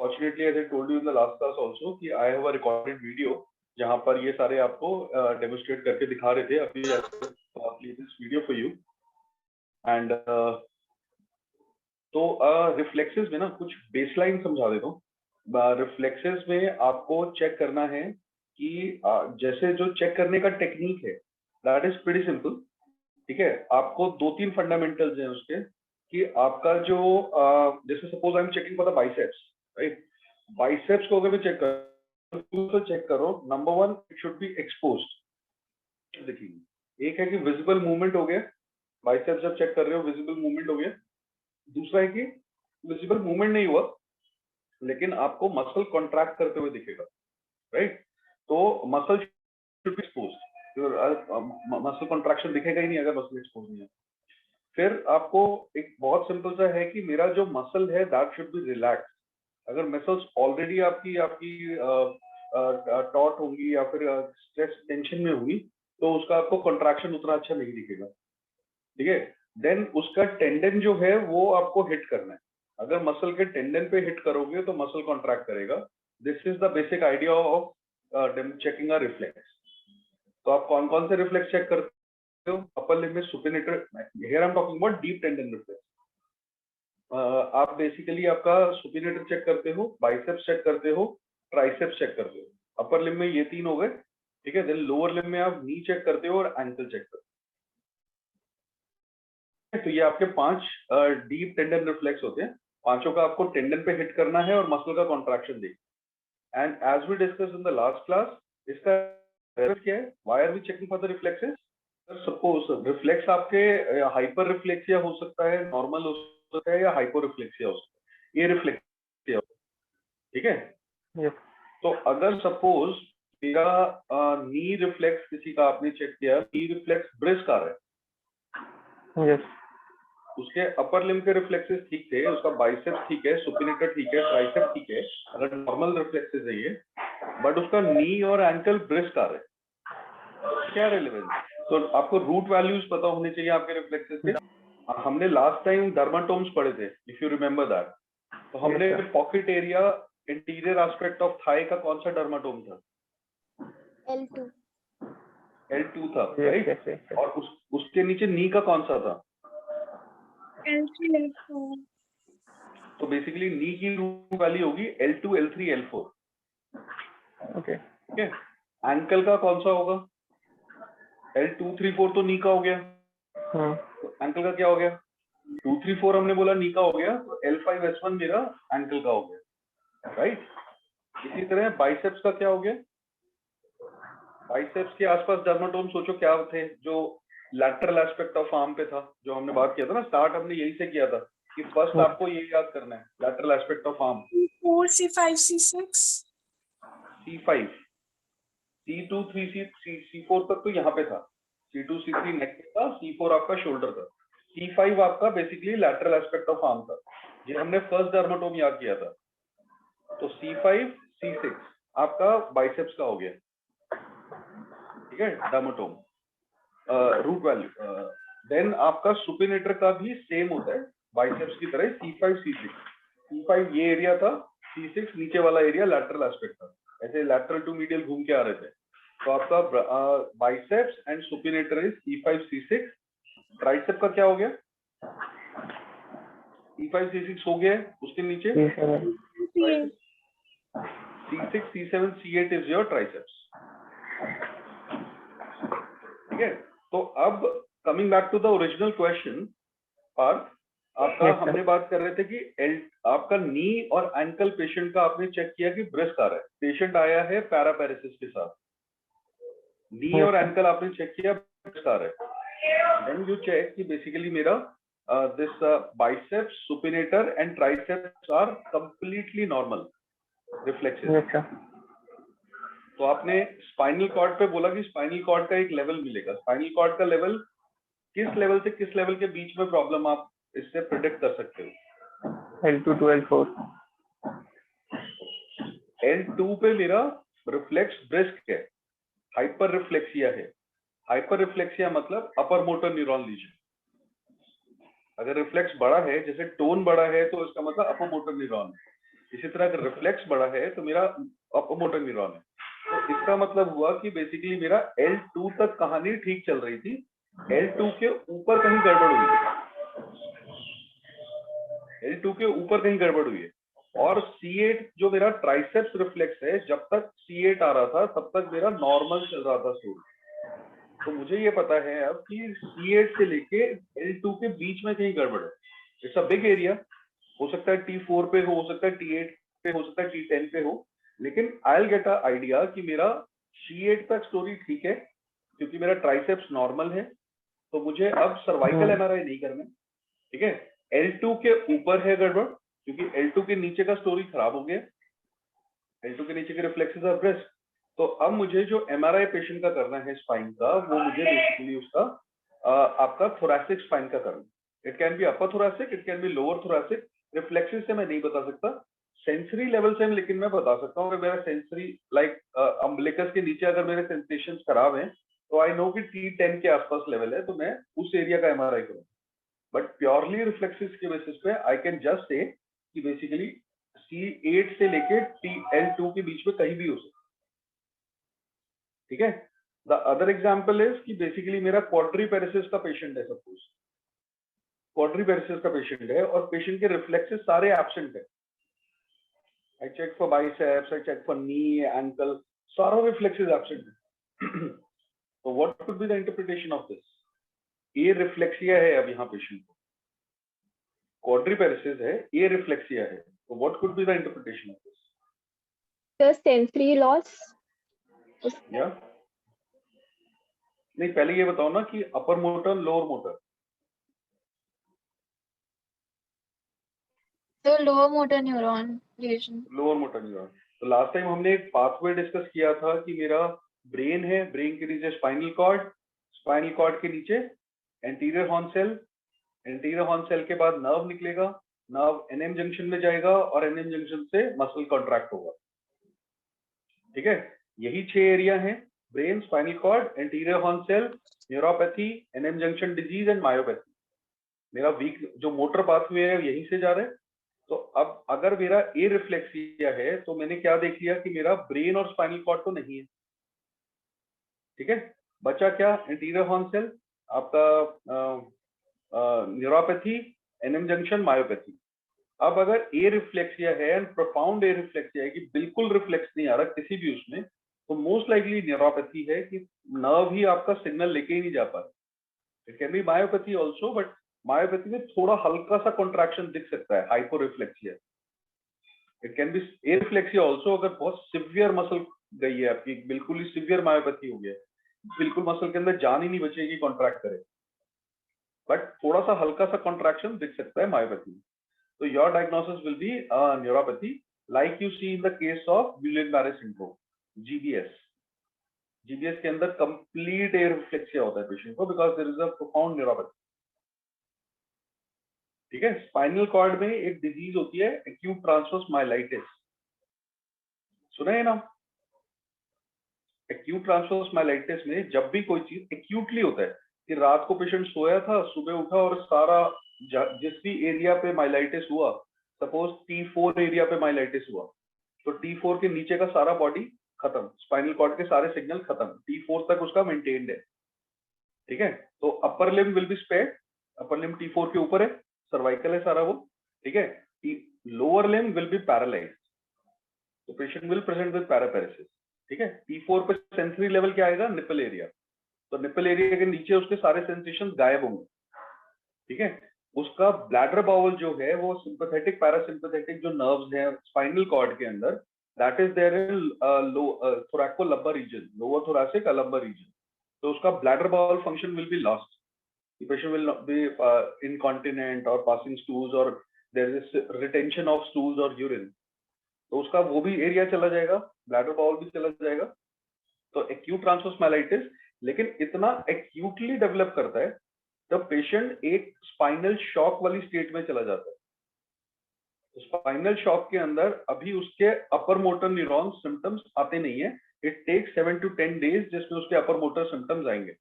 Fortunately as I told you in the last class also कि I have a recorded video जहां पर ये सारे आपको डेमोन्स्ट्रेट करके दिखा रहे थे। अभी play this video for you and तो रिफ्लेक्सेस में ना कुछ बेसलाइन समझा देता हूँ। रिफ्लेक्सेस में आपको चेक करना है कि जैसे जो चेक करने का टेक्निक है दैट इज प्रीटी सिंपल। ठीक है, आपको 2-3 फंडामेंटल्स हैं उसके कि आपका जो जैसे suppose I am checking for the biceps, right? Biceps को अगर मैं चेक करो, number 1 it should be exposed. देखिए, एक है कि विजिबल मूवमेंट हो गया, बाइसेप्स जब चेक कर रहे हो विजिबल मूवमेंट हो गया। दूसरा है कि विजिबल मूवमेंट नहीं हुआ लेकिन आपको मसल कॉन्ट्रैक्ट करते हुए दिखेगा, राइट? तो muscle should be exposed. Muscle contraction दिखेगा ही नहीं अगर मसल एक्सपोज नहीं है। फिर आपको एक बहुत सिंपल सा है कि मेरा जो मसल है दैट शुड बी रिलैक्स। अगर मसल्स ऑलरेडी आपकी टॉट होंगी या फिर स्ट्रेस टेंशन में होंगी तो उसका आपको कॉन्ट्रैक्शन उतना अच्छा नहीं दिखेगा। ठीक है, देन उसका टेंडन जो है वो आपको हिट करना है। अगर मसल के टेंडन पे हिट करोगे तो मसल कॉन्ट्रैक्ट करेगा। This is the basic idea of checking a reflex. तो आप कौन कौन से रिफ्लेक्स चेक करते हो? अपर लिम्ब में supinator, here I am talking about deep tendon reflex. आप बेसिकली आपका सुपिनेटर चेक करते हो, बाइसेप्स चेक करते हो, ट्राइसेप्स चेक करते हो। अपर लिम्ब में ये 3 हो गए, ठीक है। देन लोअर लिम्ब में आप नी चेक करते हो और एंकल चेक करते हो। तो ये आपके 5 डीप टेंडन रिफ्लेक्स होते हैं। पांचों का आपको टेंडन पे हिट करना है और मसल का कॉन्ट्रैक्शन देखना। And as we discuss in the last class, इसका क्या है? Why are we checking for the reflexes? Suppose reflex आपके हाइपर रिफ्लेक्सिया हो सकता है, नॉर्मल हो सकता है या हाइपो रिफ्लेक्सिया हो सकता है। ये रिफ्लेक्सिया, ठीक है। Yes. तो अगर सपोज मेरा नी रिफ्लेक्स किसी का आपने चेक किया, नी रिफ्लेक्स ब्रिस्क आ रहा है, Yes. उसके अपर लिम्ब के रिफ्लेक्सेस ठीक थे, उसका बाइसेप्स ठीक है, सुपिनेटर ठीक है, ट्राइसेप ठीक है, अगर नॉर्मल रिफ्लेक्सेस है ये, बट उसका नी और एंकल ब्रिस्क आ रहे हैं, क्या रेलेवेंस? तो आपको रूट वैल्यूज पता होने चाहिए आपके रिफ्लेक्सेस के। हमने लास्ट टाइम डर्माटोम्स पढ़े थे, इफ यू रिमेम्बर दैट। तो हमने pocket area interior aspect of thigh का कौन सा डर्माटोम था? L2 L2 था, राइट? और उसके नीचे नी का कौन सा था? L3 L4। तो बेसिकली नी की रूट वैल्यू होगी L2 L3 L4। ओके, ठीक है। एंकल का कौन सा होगा? L2 3 4 तो नी का हो गया। तो एंकल का क्या हो गया? 2 3 4 हमने बोला नी का हो गया, तो L5 S1 मेरा एंकल का हो गया, राइट? इसी तरह बाइसेप्स का क्या हो गया? बाइसेप्स के आसपास डर्माटोम सोचो क्या थे जो लैटरल एस्पेक्ट ऑफ आर्म पे था, जो हमने बात किया था ना, स्टार्ट हमने यही से किया था कि फर्स्ट आपको ये याद करना है, lateral aspect of arm. C4 C5 C6 C5 C2 3 C4 तक तो यहाँ पे था, C2 C3 नेक पे था, C4 आपका शोल्डर था, C5 आपका basically lateral aspect of arm था। ये हमने फर्स्ट डर्माटोम याद किया था। तो C5 C6 आपका बाइसेप्स का हो गया, ठीक है, डर्माटोम रूट वैल्यू। देन आपका सुपिनेटर का भी सेम होता है बाइसेप्स की तरह, C5 C6। C5 ये एरिया था, C6 नीचे वाला एरिया लैटरल एस्पेक्ट था, ऐसे लैटरल टू मीडियल घूम के आ रहे थे। तो आपका biceps and supinator is C5 C6। Tricep का क्या हो गया? C5 C6 हो गया, उसके नीचे C6 C7 C8 is your triceps, ठीक है। तो अब coming back to the original question Parth, आपका हमने बात कर रहे थे कि आपका नी और एंकल पेशेंट का आपने चेक किया कि ब्रिस्क आ रहा है, पेशेंट आया है पैरापेरेसिस के साथ, नी और एंकल आपने चेक किया ब्रिस्क आ रहा है। देन यू चेक कि बेसिकली मेरा this biceps, supinator and triceps are completely normal reflexes. तो आपने स्पाइनल कॉर्ड पे बोला कि स्पाइनल कॉर्ड का एक लेवल मिलेगा, स्पाइनल कॉर्ड का लेवल किस लेवल से किस लेवल के बीच में प्रॉब्लम आप इससे प्रिडिक्ट कर सकते हो? L2 to L4। L2 पे मेरा रिफ्लेक्स ब्रिस्क है, हाइपर रिफ्लेक्सिया है। हाइपर रिफ्लेक्सिया मतलब अपर मोटर न्यूरॉन लीजन। अगर रिफ्लेक्स बड़ा है, जैसे टोन बड़ा है, तो इसका मतलब अपर मोटर न्यूरॉन है। इसी तरह अगर रिफ्लेक्स बड़ा है तो मेरा अपर मोटर न्यूरॉन है। तो इसका मतलब हुआ कि बेसिकली मेरा L2 तक कहानी ठीक चल रही थी, L2 के ऊपर कहीं गड़बड़ हुई है, L2 के ऊपर कहीं गड़बड़ हुई है। और C8 जो मेरा ट्राइसेप्स रिफ्लेक्स है, जब तक C8 आ रहा था तब तक मेरा नॉर्मल चल रहा था स्टोरी। तो मुझे ये पता है अब कि C8 से लेके L2 के बीच में कहीं गड़बड़ है। इट्स अ बिग एरिया, हो सकता है T4 पे हो सकता है T8 पे हो सकता है T10 पे हो, लेकिन I will get a idea कि मेरा C8 तक स्टोरी ठीक है क्योंकि मेरा ट्राइसेप्स नॉर्मल है। तो मुझे अब सर्वाइकल एमआरआई नहीं करना, ठीक है। L2 के ऊपर है गड़बड़ क्योंकि L2 के नीचे का स्टोरी खराब हो गया, L2 के नीचे के रिफ्लेक्सेस ऑफ ब्रेस्ट। तो अब मुझे जो एमआरआई पेशेंट का करना है स्पाइन का, वो मुझे बेसिकली उसका आपका थोरैसिक स्पाइन का करना। It can B upper thoracic, it can be lower thoracic. Reflexes से मैं नहीं बता सकता, सेंसरी लेवल से लेकिन मैं बता सकता हूँ। अगर मेरा सेंसरी लाइक अम्बिलिकस के नीचे अगर मेरे सेंसेशंस खराब हैं तो आई नो कि T10 के आसपास लेवल है, तो मैं उस एरिया का एमआरआई करूँ। बट प्योरली रिफ्लेक्सेस के बेसिस पे आई कैन जस्ट से कि बेसिकली C8 से लेके L2 के बीच में कहीं भी हो सकता है, ठीक है। द अदर एग्जांपल इज कि बेसिकली मेरा क्वाड्रीपेरेसिस का पेशेंट है, सपोज क्वाड्रीपेरेसिस का पेशेंट है और पेशेंट के रिफ्लेक्सेस सारे एब्सेंट है। I check for biceps, I check for knee, ankle, सारा रिफ्लेक्सेस एब्सेंट है। तो what could be the interpretation of this? Areflexia है अब यहाँ पेशेंट को, क्वाड्रीपेरेसिस है, ए रिफ्लेक्सिया है, तो what could be the interpretation of this? The sensory loss. या नहीं, पहले ये बताओ ना कि upper motor lower motor. The lower motor neuron lesion. Lower motor neuron. तो लास्ट टाइम हमने एक पाथवे डिस्कस किया था कि मेरा ब्रेन है, ब्रेन के नीचे स्पाइनल कॉर्ड, स्पाइनल कॉर्ड के नीचे anterior horn cell, anterior horn cell के बाद नर्व निकलेगा, नर्व एनएम जंक्शन में जाएगा और एनएम जंक्शन से मसल कॉन्ट्रैक्ट होगा, ठीक है। यही 6 एरिया हैं, brain, spinal cord, anterior horn cell, neuropathy, NM junction disease and myopathy. मेरा वीक जो मोटर पाथवे है यहीं से जा रहे हैं। तो अब अगर मेरा ए रिफ्लेक्सिया है तो मैंने क्या देख लिया कि मेरा ब्रेन और स्पाइनल कॉर्ड तो नहीं है, ठीक है। बचा क्या? एंटीरियर हॉर्न सेल, आपका न्यूरोपैथी, एनएम जंक्शन, मायोपैथी। अब अगर ए रिफ्लेक्सिया है एंड प्रोफाउंड ए रिफ्लेक्सिया है कि बिल्कुल रिफ्लेक्स नहीं आ रहा किसी भी उसमें, तो मोस्ट लाइकली न्यूरोपैथी है कि नर्व ही आपका सिग्नल लेके ही नहीं जा पा रहा। It can be myopathy also, but myopathy में थोड़ा हल्का सा कॉन्ट्रैक्शन दिख सकता है, hyporeflexia. It can be areflexia also, अगर बहुत सिवियर मसल गई है आपकी, बिल्कुल ही सिवियर मायोपैथी हो गया, बिल्कुल मसल के अंदर जान ही नहीं बचेगी कॉन्ट्रैक्ट करे, बट थोड़ा सा हल्का सा कॉन्ट्रैक्शन दिख सकता है मायोपैथी में। So your diagnosis will be neuropathy, like you see in the case of Guillain-Barré syndrome, GBS. GBS के अंदर complete air reflexia होता है पेशेंट को, because there is a profound neuropathy. ठीक है। स्पाइनल कॉर्ड में एक डिजीज होती है acute transverse myelitis, सुना है ना? acute transverse myelitis में जब भी कोई चीज acutely होता है कि रात को पेशेंट सोया था, सुबह उठा और सारा जिस भी एरिया पे माइलाइटिस हुआ, सपोज T4 एरिया पे माइलाइटिस हुआ, तो T4 के नीचे का सारा बॉडी खत्म, स्पाइनल कॉर्ड के सारे सिग्नल खत्म, T4 तक उसका मेंटेन्ड है, ठीक है। तो upper limb will B spared, upper limb T4 के ऊपर है, सर्वाइकल है सारा वो, ठीक है। Lower limb will be paralysed, तो patient will present with paraparesis, ठीक है। T4 पे सेंसरी लेवल क्या आएगा? निपल एरिया, तो निपल एरिया के नीचे उसके सारे सेंसेशन गायब होंगे, ठीक है। उसका ब्लैडर बाउल जो है वो सिंपैथेटिक पैरासिम्पैथेटिक जो नर्व्स हैं स्पाइनल कॉर्ड के अंदर, that is there in thoracolumbar region, lower thoracic lumbar region. तो उसका bladder bowel function will be lost, the patient will not be incontinent or passing stools or there is retention of stools or urine, तो उसका वो भी area चला जाएगा, bladder bowl भी चला जाएगा। तो एक्यूट ट्रांसवर्स माइलाइटिस लेकिन इतना एक्यूटली डेवलप करता है तब पेशेंट एक स्पाइनल शॉक वाली स्टेट में चला जाता है। तो स्पाइनल शॉक के अंदर अभी उसके अपर मोटर न्यूरॉन सिम्टम्स आते नहीं है, इट टेक्स 7 to 10 डेज जिसमें उसके अपर मोटर सिम्टम्स आएंगे।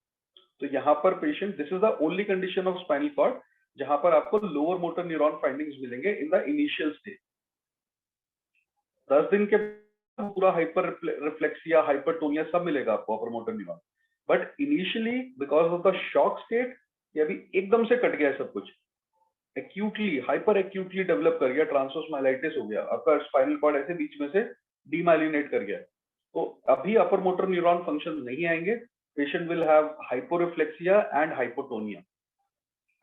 तो यहाँ पर patient, this is the only condition of spinal cord जहां पर आपको लोअर मोटर न्यूरॉन फाइंडिंग्स मिलेंगे इन द इनिशियल स्टेज। 10 दिन के बाद पूरा हाइपर रिफ्लेक्सिया, हाइपरटोनिया सब मिलेगा आपको अपर motor neuron. But initially because of the shock state, ये अभी एकदम से कट गया है सब कुछ, एक्यूटली हाइपर एक्यूटली डेवलप कर गया, ट्रांसवर्स माइलाइटिस हो गया, आपका स्पाइनल कॉर्ड ऐसे बीच में से डीमाइलिनेट कर गया, तो अभी अपर मोटर न्यूरॉन फंक्शन नहीं आएंगे। Patient will have hyporeflexia and hypotonia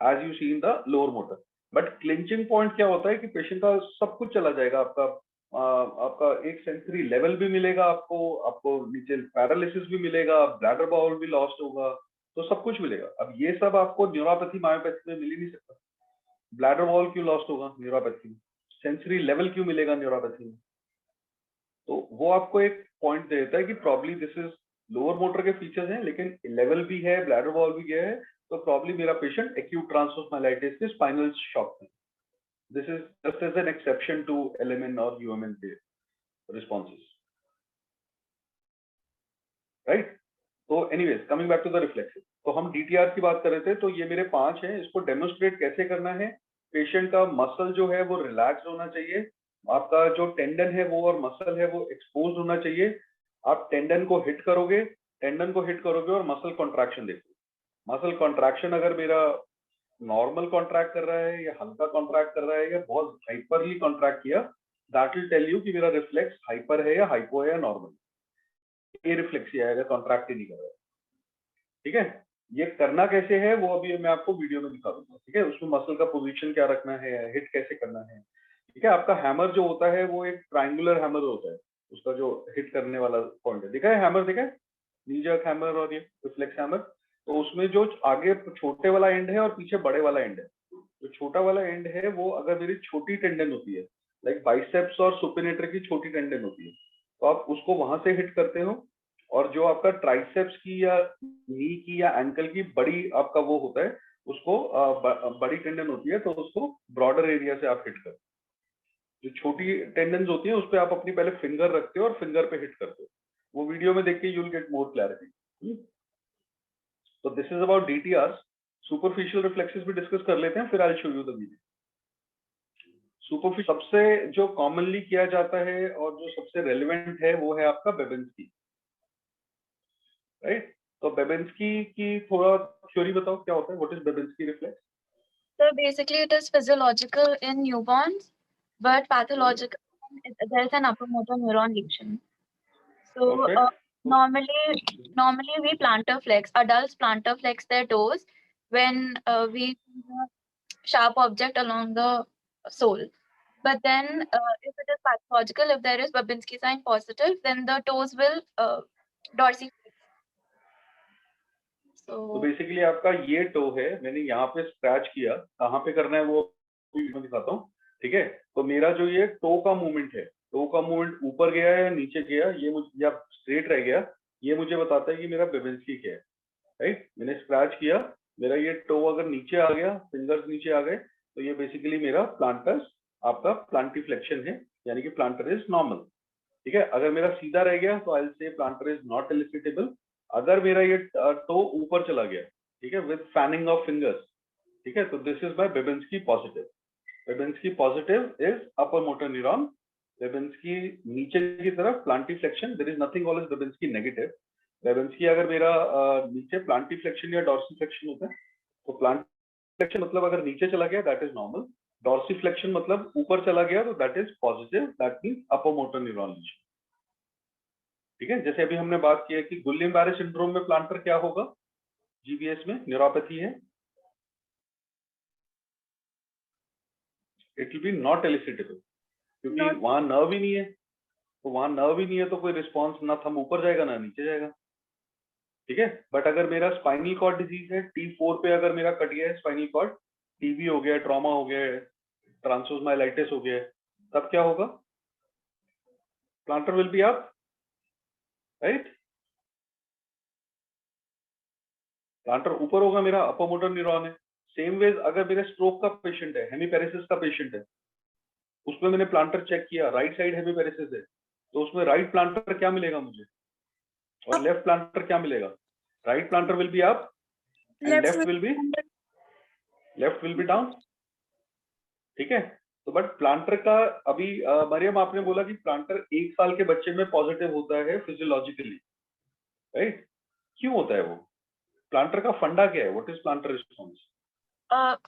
as you see in the lower motor. But clinching point क्या होता है कि पेशेंट का सब कुछ चला जाएगा, आपका एक सेंसरी लेवल भी मिलेगा, आपको नीचे पैरालिसिस भी मिलेगा, ब्लैडर बाउल भी लॉस्ट होगा, तो सब कुछ मिलेगा। अब ये सब आपको न्यूरोपैथी मायोपैथी में मिल ही नहीं सकता। ब्लैडर वॉल क्यों लॉस्ट होगा न्यूरोपैथी में, सेंसरी लेवल क्यों मिलेगा न्यूरोपैथी में? तो वो आपको एक पॉइंट दे देता है कि probably this is lower motor के फीचर्स हैं, लेकिन लेवल भी है, ब्लैडर वॉल भी गया है, तो प्रॉब्ली मेरा पेशेंट एक्यूट ट्रांसवर्स माइलाइटिस के स्पाइनल शॉक है। This is just as an exception to LMN और UMN के रिस्पॉन्सेस, राइट? तो anyways coming back to the reflexes, तो हम DTR की बात कर रहे थे, तो ये मेरे 5 हैं। इसको डेमोन्स्ट्रेट कैसे करना है? पेशेंट का मसल जो है वो रिलैक्स होना चाहिए, आपका जो टेंडन है वो और मसल है वो एक्सपोज होना चाहिए। आप टेंडन को हिट करोगे, और मसल कॉन्ट्रैक्शन देखो। मसल कॉन्ट्रैक्शन अगर मेरा नॉर्मल कॉन्ट्रैक्ट कर रहा है या हल्का कॉन्ट्रैक्ट कर रहा है या बहुत हाइपरली कॉन्ट्रैक्ट किया, दैट विल टेल यू कि मेरा रिफ्लेक्स हाइपर है या हाइपो है या नॉर्मल। ये रिफ्लेक्सिया है अगर कॉन्ट्रैक्ट ही नहीं कर रहा है, ठीक है? ये करना कैसे है वो अभी मैं आपको वीडियो में दिखा दूंगा, ठीक है? उसमें मसल का पोजीशन क्या रखना है, हिट कैसे करना है, ठीक है? आपका हैमर जो होता है वो एक ट्रायंगुलर हैमर होता है, उसका जो हिट करने वाला पॉइंट है, दिखा है हैमर, दिखा है नी जर्क हैमर और ये रिफ्लेक्स हैमर। तो उसमें जो आगे छोटे वाला एंड है और पीछे बड़े वाला एंड है, जो छोटा वाला एंड है वो अगर मेरी छोटी टेंडन होती है, लाइक बाइसेप्स और सुपिनेटर की छोटी टेंडन होती है, तो आप उसको वहां से हिट करते हो। और जो आपका ट्राइसेप्स की या नी की या एंकल की बड़ी आपका वो होता है, उसको बड़ी टेंडन होती है, तो उसको ब्रॉडर एरिया से आप हिट करते हो। जो छोटी टेंडन्स होती है उस पर आप अपनी पहले फिंगर रखते हो और फिंगर पे हिट करते हो। वो वीडियो में देख के you will get more clarity. तो this is about DTR। Superficial reflexes भी डिस्कस कर लेते हैं, फिर I show you the video. Superficial सबसे जो कॉमनली किया जाता है और जो सबसे रेलेवेंट है वो है आपका बेबेंस्की, राइट? तो बेबेंस्की की थोड़ा थ्योरी बताओ, क्या होता है, what is Babinski reflex? So basically, it is physiological in newborns, but pathological when there is an upper motor neuron lesion. So Okay. normally we plantar flex. Adults plantar flex their toes when we see a sharp object along the sole. But then, if it is pathological, if there is Babinski sign positive, then the toes will dorsiflex. तो So basically आपका ये to है, मैंने यहाँ पे scratch किया, कहाँ पे करना है वो मैं दिखाता हूँ, ठीक है? तो मेरा जो ये टो का मूवमेंट है, टो का मूवमेंट ऊपर गया या नीचे गया, ये मुझे या स्ट्रेट रह गया, ये मुझे बताता है कि मेरा बेबेंस्की क्या है, राइट? मैंने स्क्रैच किया, मेरा ये टो अगर नीचे आ गया, फिंगर्स नीचे आ गए, तो ये बेसिकली मेरा प्लांटर्स आपका प्लांटिफ्लेक्शन है, यानी कि प्लांटर इज नॉर्मल, ठीक है? अगर मेरा सीधा रह गया तो I will say plantar is not elicitable. अगर मेरा ये टो ऊपर चला गया, ठीक है, विद फैनिंग ऑफ फिंगर्स, ठीक है, तो this is my Babinski positive. Babinski positive is upper motor neuron. Babinski नीचे की तरफ plantarflexion, there is nothing called as Babinski negative. Babinski अगर मेरा नीचे प्लांटिफ्लेक्शन या डॉर्सिफ्लेक्शन होता है, तो प्लांटिफ्लेक्शन मतलब अगर नीचे चला गया दैट इज नॉर्मल, डॉर्सिफ्लेक्शन मतलब ऊपर चला गया तो that is positive, that means upper motor neuron lesion, ठीक है? जैसे अभी हमने बात की है कि गुइलेन-बारे सिंड्रोम में प्लांटर क्या होगा, GBS में न्यूरोपैथी है, इट विल बी नॉट एलिसिटेबल, क्योंकि Not वहां नर्व ही नहीं है, तो वहां नर्व ही नहीं है तो कोई रिस्पॉन्स ना थंब ऊपर जाएगा ना नीचे जाएगा, ठीक है? बट अगर मेरा स्पाइनल कॉर्ड डिजीज है, T4 पे अगर मेरा कट गया है स्पाइनल कॉर्ड, TB हो गया, ट्रॉमा हो गया, ट्रांसवर्स माइलाइटिस हो गया, तब क्या होगा? Planter will be up, right? Planter ऊपर होगा, मेरा अपर मोटर न्यूरॉन है। सेम वेज अगर मेरे स्ट्रोक का पेशेंट है, हेमीपैरेसिस का पेशेंट है, उसमें मैंने प्लांटर चेक किया, राइट साइड हेमीपैरेसिस है, तो उसमें राइट प्लांटर क्या मिलेगा मुझे और लेफ्ट प्लांटर क्या मिलेगा? Right planter will be up and left left will be down, ठीक है? तो बट प्लांटर का अभी मरियम आपने बोला कि प्लांटर 1 साल के बच्चे में पॉजिटिव होता है फिजियोलॉजिकली, राइट? क्यों होता है वो? प्लांटर का फंडा क्या है? What is planter response?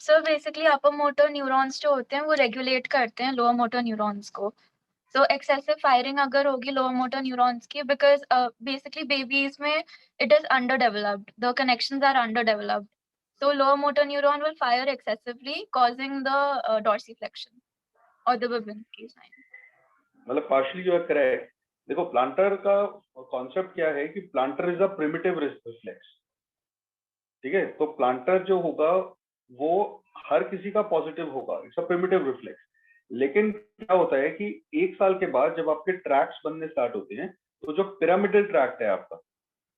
Sir basically upper motor neurons जो होते हैं वो रेगुलेट करते हैं लोअर मोटर न्यूरॉन्स को. सो एक्सेसिव फायरिंग अगर होगी लोअर मोटर न्यूरॉन्स की, बिकॉज बेसिकली बेबीज में it is under developed, the connections are under developed, so lower motor neuron will fire excessively, causing the dorsiflexion or the Babinski sign. मतलब partially you are correct. देखो planter का concept क्या है कि planter is a primitive reflex. ठीक है, तो planter जो होगा वो हर किसी का पॉजिटिव होगा, इट्स अ प्रिमिटिव रिफ्लेक्स. लेकिन क्या होता है कि 1 साल के बाद जब आपके ट्रैक्स बनने स्टार्ट होते हैं तो जो पिरामिडल ट्रैक्ट है आपका,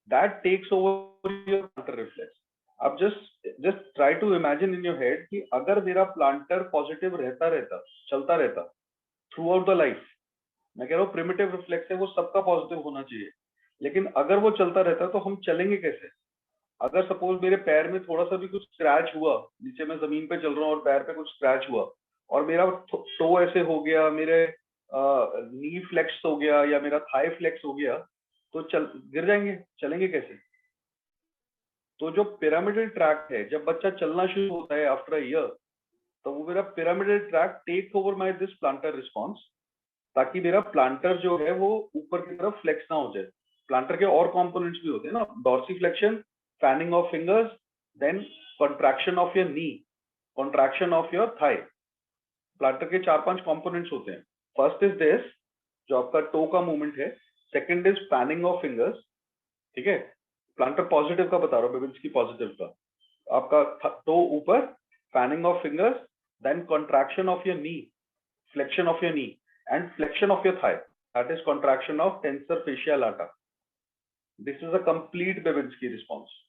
that takes over your plantar reflex. आप just try to imagine in your head कि अगर मेरा प्लांटर पॉजिटिव रहता चलता रहता थ्रू आउट द लाइफ, मैं कह रहा हूँ प्रिमिटिव रिफ्लेक्स है वो सबका पॉजिटिव होना चाहिए, लेकिन अगर वो चलता रहता तो हम चलेंगे कैसे? अगर सपोज मेरे पैर में थोड़ा सा भी कुछ स्क्रैच हुआ, नीचे मैं जमीन पे चल रहा हूँ और पैर पे कुछ स्क्रैच हुआ और मेरा टो ऐसे हो गया, मेरे नी फ्लेक्स हो गया या मेरा थाई फ्लेक्स हो गया, तो गिर जाएंगे, चलेंगे कैसे? तो जो पिरामिडल ट्रैक है, जब बच्चा चलना शुरू होता है आफ्टर अ ईयर, तो वो मेरा pyramidal tract take over my this plantar response, ताकि मेरा प्लांटर जो है वो ऊपर की तरफ फ्लेक्स ना हो जाए. प्लांटर के और कंपोनेंट्स भी होते हैं ना, dorsiflexion, fanning of fingers, then contraction of your knee, contraction of your thigh. Planter के 4-5 कंपोनेंट्स होते हैं. फर्स्ट इज दिस जो आपका टो का मूवमेंट है. Second is fanning of fingers. ठीक है, प्लांटर पॉजिटिव का बता रहा हूँ, बेबिन्स्की पॉजिटिव का. आपका टो ऊपर, fanning of fingers, then contraction of your knee, flexion of your knee, and flexion of your thigh. That is contraction of tensor fascia lata. This is a complete Babinski response.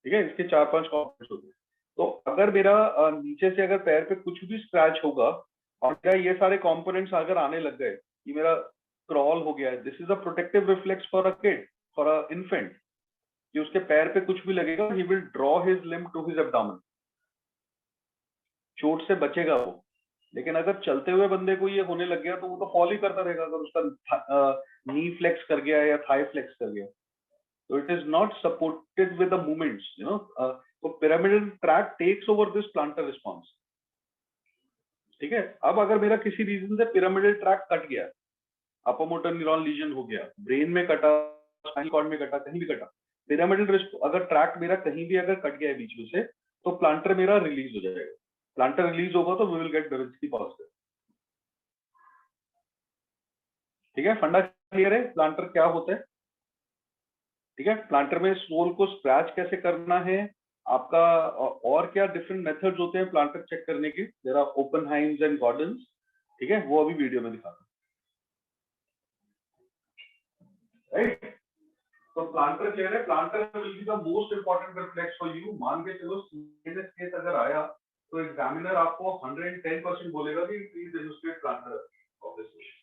ठीक है, इसके 4-5 components होते हैं. तो अगर मेरा नीचे से अगर पैर पे कुछ भी स्क्रैच होगा और मेरा ये सारे कंपोनेंट्स अगर आने लग गए कि मेरा क्रॉल हो गया है, this is a protective reflex for a kid, for a infant, कि उसके पैर पे कुछ भी लगेगा, he will draw his limb to his abdomen, चोट से बचेगा वो. लेकिन अगर चलते हुए बंदे को ये होने लग गया तो वो तो फॉल ही करता रहेगा, अगर उसका नी फ्लेक्स कर गया या थाई फ्लेक्स कर गया. So it is not supported with the movements, you know. So pyramidal tract takes over this plantar response. ठीक है, अब अगर मेरा किसी रीजन से पिरामिडल ट्रैक कट गया, अपर मोटर न्यूरॉन लीजन हो गया, ब्रेन में कटा, स्पाइनल कॉर्ड में कटा, कहीं भी कटा, पिरामिडल अगर ट्रैक मेरा कहीं भी अगर कट गया है बीच में से, तो प्लांटर मेरा रिलीज हो जाएगा. प्लांटर रिलीज होगा तो वी विल गेट बेबिन्स्की पॉजिटिव. ठीक है, फंडा क्लियर है? प्लांटर क्या होता है? ठीक है, प्लांटर में सोल को स्क्रैच कैसे करना है आपका, और क्या डिफरेंट मेथड्स होते हैं प्लांटर चेक करने के. There are Oppenheims and Gordons. ठीक है, वो अभी वीडियो में दिखाता हूं. राइट, तो प्लांटर क्लियर है? Planter will be the most important reflex for you. मान के चलो सीएनएस केस अगर आया तो एग्जामिनर आपको 110% बोलेगा कि please demonstrate planter of this patient.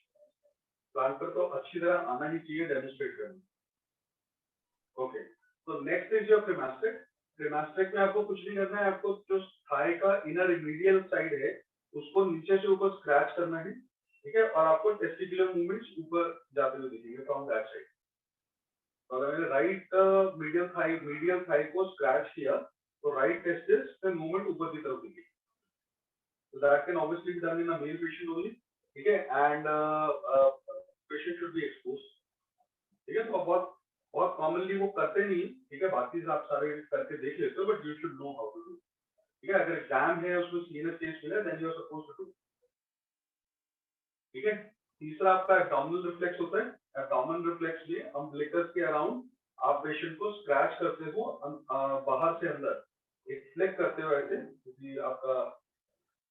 Planter तो अच्छी तरह आना ही चाहिए डेमोंस्ट्रेट करने. ओके, तो नेक्स्ट इज योर क्रेमास्टिक. क्रेमास्टिक में आपको कुछ नहीं करना है, आपको जो थाई का इनर मीडियल साइड है उसको नीचे से ऊपर स्क्रैच करना है. ठीक है, और आपको टेस्टिकुलर मूवमेंट्स ऊपर जाते हुए दिखेंगे फ्रॉम दैट साइड. तो अगर मैंने राइट मीडियल थाई को स्क्रैच किया तो राइट टेस्टिस पे मूवमेंट ऊपर की तरफ दिखेगी. So that can obviously be done in a male patient only. ठीक है, and patient should be exposed. ठीक है, तो बहुत कॉमनली वो करते नहीं. ठीक है, बाकी आप सारे करके देख लेते हो, but you should know how to do. ठीक है, अगर एग्जाम है उसमें सीएनएस केस मिला then you are supposed to do. ठीक है, तीसरा आपका एब्डोमिनल रिफ्लेक्स होता है. एब्डोमिनल रिफ्लेक्स में अम्बिलिकस के अराउंड आप पेशेंट को स्क्रैच करते हो बाहर से अंदर, एक फ्लिक करते हो ऐसे, क्योंकि आपका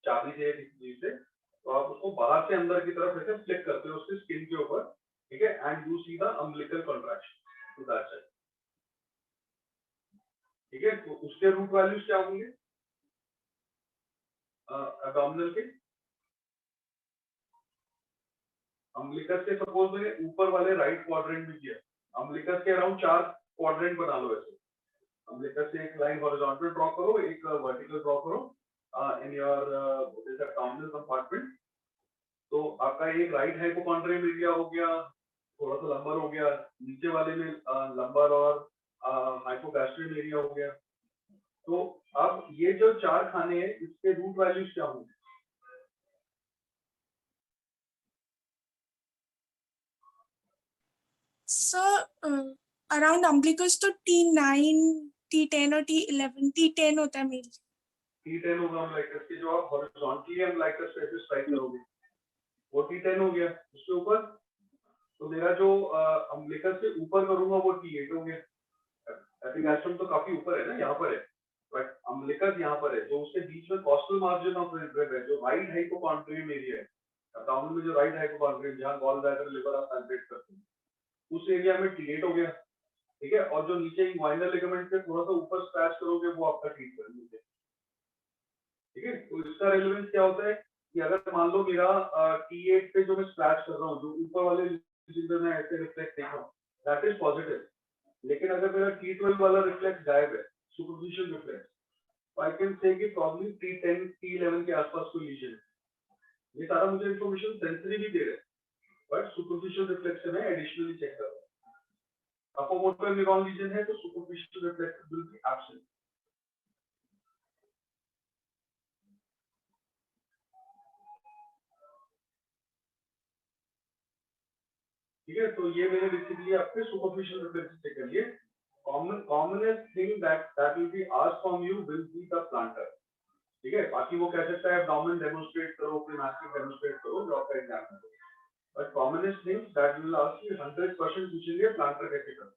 चाबी से चीज से, तो आप उसको बाहर से अंदर की तरफ ऐसे फ्लिक करते हो उसके स्किन के ऊपर. ठीक है, and you see the umbilical contraction to that side. ठीक है, तो उसके रूट वैल्यूज क्या होंगे एब्डोमिनल के? अम्बिलिकस के सपोज मैंने ऊपर वाले राइट क्वाड्रेंट में किया, अम्बिलिकस के अराउंड 4 क्वाड्रेंट बना लो ऐसे. अम्बिलिकस से एक लाइन हॉरिजॉन्टल ड्रॉ करो, एक वर्टिकल ड्रॉ करो, in your what is the abdominal compartment. तो आपका एक राइट हाइपोकॉन्ड्रियम एरिया हो गया, थोड़ा सा लंबर हो गया, नीचे वाले में लंबर और हाइपोगैस्ट्रियम एरिया हो गया। तो अब ये जो 4 खाने हैं इसके रूट वैल्यूज क्या होंगे? सर अराउंड अम्बिलिकस तो T9, T10 और T11, T10 होता है मेरी। T10 होगा अम्बिलिकस के, जो आप हॉरिजॉन्टली अम्बिलिकस पे स्ट्राइक करोगे वो T10 हो गया। उसके ऊपर तो मेरा जो अम्बिलिकस से ऊपर करूंगा वो T8 हो गया। एपिगैस्ट्रम तो काफी ऊपर है ना, यहाँ पर है, बट अम्बिलिकस यहाँ पर है। जो उसके बीच में कॉस्टल मार्जिन ऑफ रिट्रेट है, जो राइट हाइपोकॉन्ड्रियम एरिया है, अब्डोमेन में जो राइट हाइपोकॉन्ड्रियम जहाँ गॉल ब्लैडर लिवर आप सेपरेट करते हैं, उस एरिया में T8 हो गया, ठीक है। और जो नीचे इंग्वाइनल लिगामेंट पे थोड़ा सा ऊपर स्क्रैच करोगे वो आपका T12 हो गया, ठीक है। तो इसका रेलेवेंस क्या होता है कि अगर मान लो मेरा T8 पे जो मैं स्क्रैच कर रहा हूँ, जो ऊपर वाले रीजन पे मैं ऐसे रिफ्लेक्ट देख रहा हूँ, दैट इज पॉजिटिव। लेकिन अगर मेरा T12 वाला रिफ्लेक्स गायब है, सुपरफिशियल रिफ्लेक्स, तो आई कैन से कि प्रॉब्ली T10 T11 के आसपास कोई लीजन है। ये सारा मुझे इंफॉर्मेशन सेंसरी भी दे रहे हैं, बट सुपरफिशियल रिफ्लेक्स से मैं एडिशनली चेक कर रहा हूँ। अपोमोटल न्यूरॉन लीजन है तो superficial reflex will be absent. ठीक है, तो ये मैंने बेसिकली आपके सुपरफिशियल रिफ्लेक्स चेक कर लिए। commonest thing that will be asked from you will be the plantar, ठीक है। बाकी वो कह सकता है abdomen demonstrate करो, primacy demonstrate करो, जो आपका एग्जाम है, but commonest thing that will ask you 100% पूछेंगे plantar कैसे करो।